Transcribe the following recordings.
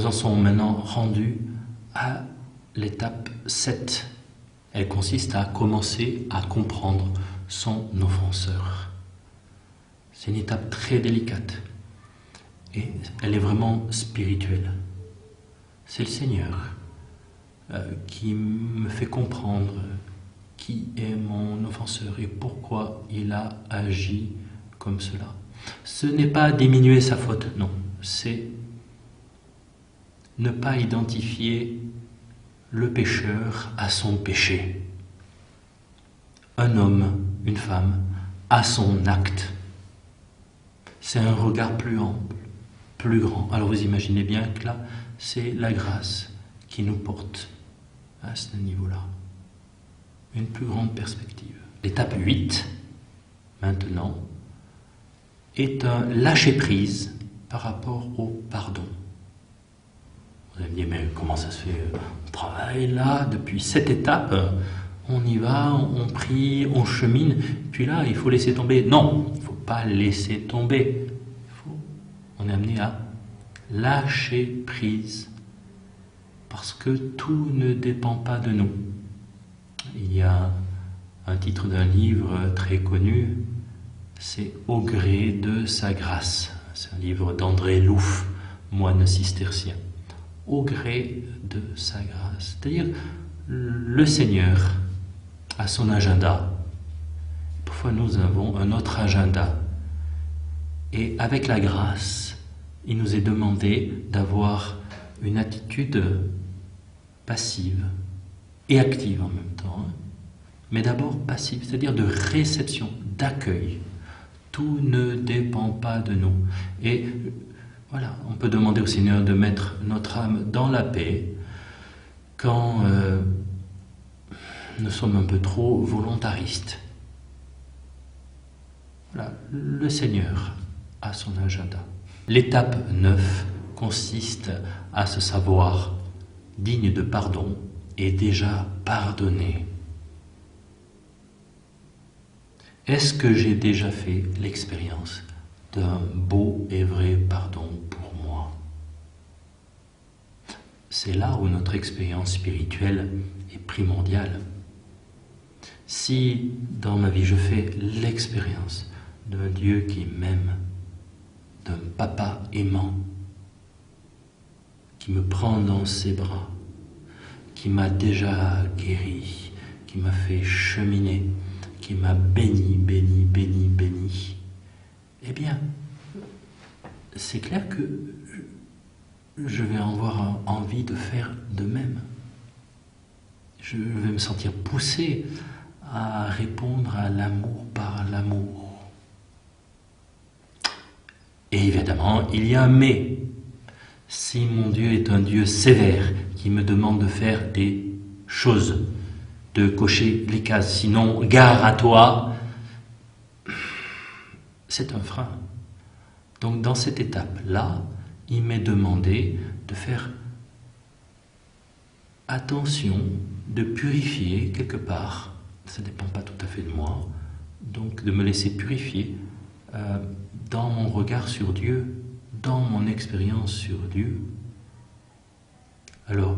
nous en sommes maintenant rendus à l'étape 7. Elle consiste à commencer à comprendre son offenseur. C'est une étape très délicate et elle est vraiment spirituelle. C'est le Seigneur qui me fait comprendre qui est mon offenseur et pourquoi il a agi comme cela. Ce n'est pas diminuer sa faute, non, c'est ne pas identifier le pécheur à son péché. Un homme, une femme, à son acte. C'est un regard plus ample, plus grand. Alors vous imaginez bien que là, c'est la grâce qui nous porte à ce niveau-là. Une plus grande perspective. L'étape 8, maintenant, est un lâcher-prise par rapport au pardon. Vous allez me dire, mais comment ça se fait? On travaille là depuis 7 étapes, on y va, on prie, on chemine, puis là, il faut laisser tomber. Non, il ne faut pas laisser tomber. On est amené à lâcher prise, parce que tout ne dépend pas de nous. Il y a un titre d'un livre très connu, c'est « Au gré de sa grâce ». C'est un livre d'André Louf, moine cistercien. Au gré de sa grâce. C'est-à-dire, le Seigneur a son agenda. Parfois, nous avons un autre agenda. Et avec la grâce, il nous est demandé d'avoir une attitude passive et active en même temps. Mais d'abord passive, c'est-à-dire de réception, d'accueil. Tout ne dépend pas de nous. Et voilà, on peut demander au Seigneur de mettre notre âme dans la paix quand nous sommes un peu trop volontaristes. Voilà, le Seigneur a son agenda. L'étape 9 consiste à se savoir digne de pardon et déjà pardonné. Est-ce que j'ai déjà fait l'expérience d'un beau et vrai pardon pour moi? C'est là où notre expérience spirituelle est primordiale. Si dans ma vie je fais l'expérience d'un Dieu qui m'aime, d'un papa aimant, qui me prend dans ses bras, qui m'a déjà guéri, qui m'a fait cheminer, qui m'a béni, eh bien, c'est clair que je vais avoir envie de faire de même. Je vais me sentir poussé à répondre à l'amour par l'amour. Et évidemment, il y a un mais. Si mon Dieu est un Dieu sévère qui me demande de faire des choses, de cocher les cases, sinon gare à toi, c'est un frein. Donc dans cette étape-là, il m'est demandé de faire attention, de purifier quelque part, ça ne dépend pas tout à fait de moi, donc de me laisser purifier dans mon regard sur Dieu, dans mon expérience sur Dieu. Alors,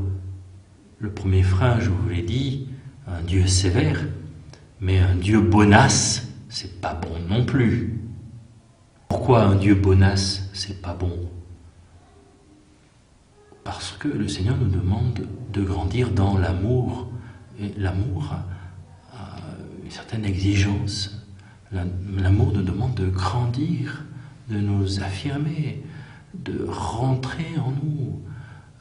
le premier frein, je vous l'ai dit, un Dieu sévère, mais un Dieu bonasse, c'est pas bon non plus. Pourquoi un Dieu bonasse, c'est pas bon? Parce que le Seigneur nous demande de grandir dans l'amour. Et l'amour a une certaine exigence. L'amour nous demande de grandir, de nous affirmer, de rentrer en nous.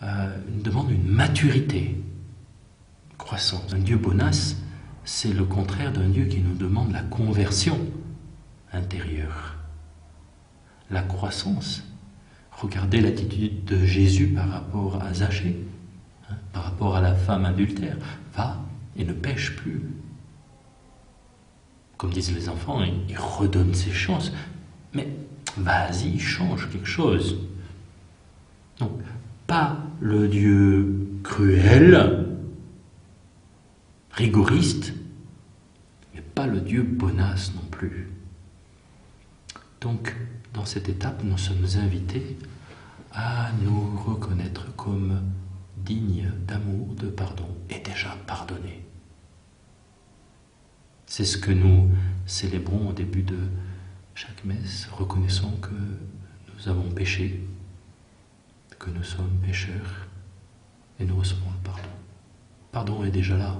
Il demande une maturité, une croissance. Un Dieu bonasse, c'est le contraire d'un Dieu qui nous demande la conversion intérieure. La croissance. Regardez l'attitude de Jésus par rapport à Zachée, par rapport à la femme adultère. Va et ne pêche plus. Comme disent les enfants, il redonne ses chances. Mais vas-y, change quelque chose. Donc, pas le Dieu cruel, rigoriste, mais pas le Dieu bonasse non plus. Donc, dans cette étape, nous sommes invités à nous reconnaître comme C'est ce que nous célébrons au début de chaque messe, reconnaissant que nous avons péché, que nous sommes pécheurs, et nous recevons le pardon. Le pardon est déjà là.